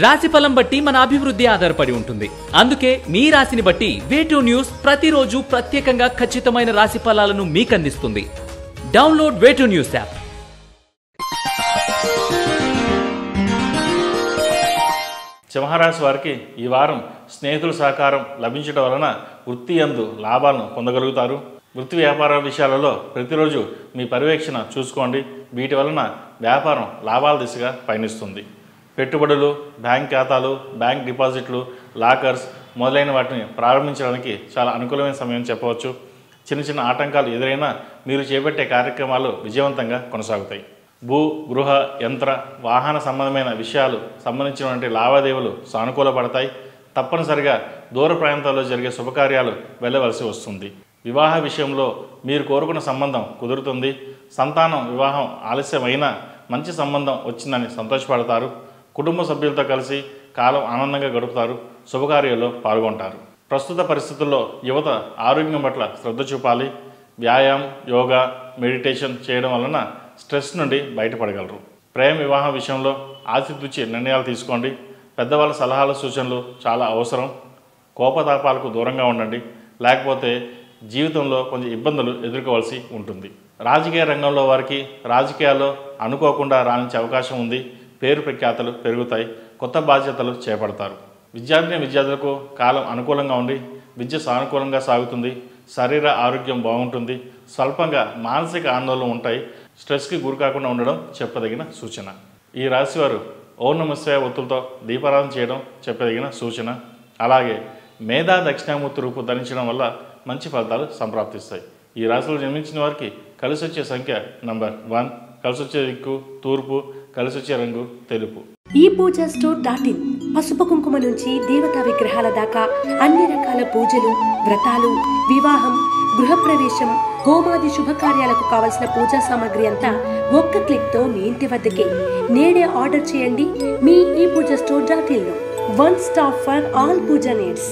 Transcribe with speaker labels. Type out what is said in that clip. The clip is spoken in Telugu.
Speaker 1: రాశిఫలం బట్టి మన అభివృద్ధి ఆధారపడి ఉంటుంది. అందుకే మీ రాశిని బట్టి వే2 న్యూస్ ప్రతిరోజు ప్రత్యేకంగా ఖచ్చితమైన రాశి ఫలాలను మీకు అందిస్తుంది. Download Way2 News app.
Speaker 2: సింహరాశి వారికి ఈ వారం స్నేహితుల సహకారం లభించడం వలన వృత్తి యందు లాభాలను పొందగలుగుతారు. వృత్తి వ్యాపార విషయాలలో ప్రతిరోజు మీ పర్యవేక్షణ చూసుకోండి. వీటి వలన వ్యాపారం లాభాల దిశగా పయనిస్తుంది. పెట్టుబడులు, బ్యాంక్ ఖాతాలు, బ్యాంక్ డిపాజిట్లు, లాకర్స్ మొదలైన వాటిని ప్రారంభించడానికి చాలా అనుకూలమైన సమయం చెప్పవచ్చు. చిన్న చిన్న ఆటంకాలు ఎదురైనా మీరు చేపట్టే కార్యక్రమాలు విజయవంతంగా కొనసాగుతాయి. భూ, గృహ, యంత్ర, వాహన సంబంధమైన విషయాలు సంబంధించినటువంటి లావాదేవీలు సానుకూలపడతాయి. తప్పనిసరిగా దూర ప్రాంతాల్లో జరిగే శుభకార్యాలు వెళ్ళవలసి వస్తుంది. వివాహ విషయంలో మీరు కోరుకున్న సంబంధం కుదురుతుంది. సంతానం వివాహం ఆలస్యమైనా మంచి సంబంధం వచ్చిందని సంతోషపడతారు. కుటుంబ సభ్యులతో కలిసి కాలం ఆనందంగా గడుపుతారు. శుభకార్యాల్లో పాల్గొంటారు. ప్రస్తుత పరిస్థితుల్లో యువత ఆరోగ్యం పట్ల శ్రద్ధ చూపాలి. వ్యాయామం, యోగా, మెడిటేషన్ చేయడం వలన స్ట్రెస్ నుండి బయటపడగలరు. ప్రేమ వివాహం విషయంలో ఆచితూచి నిర్ణయాలు తీసుకోండి. పెద్దవాళ్ళ సలహాలు, సూచనలు చాలా అవసరం. కోపతాపాలకు దూరంగా ఉండండి, లేకపోతే జీవితంలో కొంచెం ఇబ్బందులు ఎదుర్కోవాల్సి ఉంటుంది. రాజకీయ రంగంలో వారికి రాజకీయాల్లో అనుకోకుండా రాణించే అవకాశం ఉంది. పేరు ప్రఖ్యాతలు పెరుగుతాయి. కొత్త బాధ్యతలు చేపడతారు. విద్యార్థులకు కాలం అనుకూలంగా ఉండి విద్య సానుకూలంగా సాగుతుంది. శరీర ఆరోగ్యం బాగుంటుంది. స్వల్పంగా మానసిక ఆందోళనలు ఉంటాయి. స్ట్రెస్కి గురికాకుండా ఉండడం చెప్పదగిన సూచన. ఈ రాశివారు ఓం నమః శివాయ ఒత్తులతో దీపారాధన చేయడం చెప్పదగిన సూచన. అలాగే మేధా దక్షిణామూర్తి రూపు ధరించడం వల్ల మంచి ఫలితాలు సంప్రాప్తిస్తాయి. ఈ రాశిలో జన్మించిన వారికి కలిసి వచ్చే సంఖ్య నంబర్ 1, కలిసి వచ్చే దిక్కు తూర్పు, కలిసి వచ్చే రంగు తెలుపు.
Speaker 3: ఈ పూజా స్టోర్.in పసుపు కుంకుమ నుంచి దేవతా విగ్రహాల దాకా అన్ని రకాల పూజలు, వ్రతాలు, వివాహం, గృహప్రవేశం, హోమాది శుభకార్యాలకు కావలసిన పూజా సామాగ్రి అంతా ఒక్క క్లిక్ తో మీ ఇంటి వద్దకే. నేడే ఆర్డర్ చేయండి మీ ఈ పూజా స్టోర్.in లో. One stop for all pooja needs.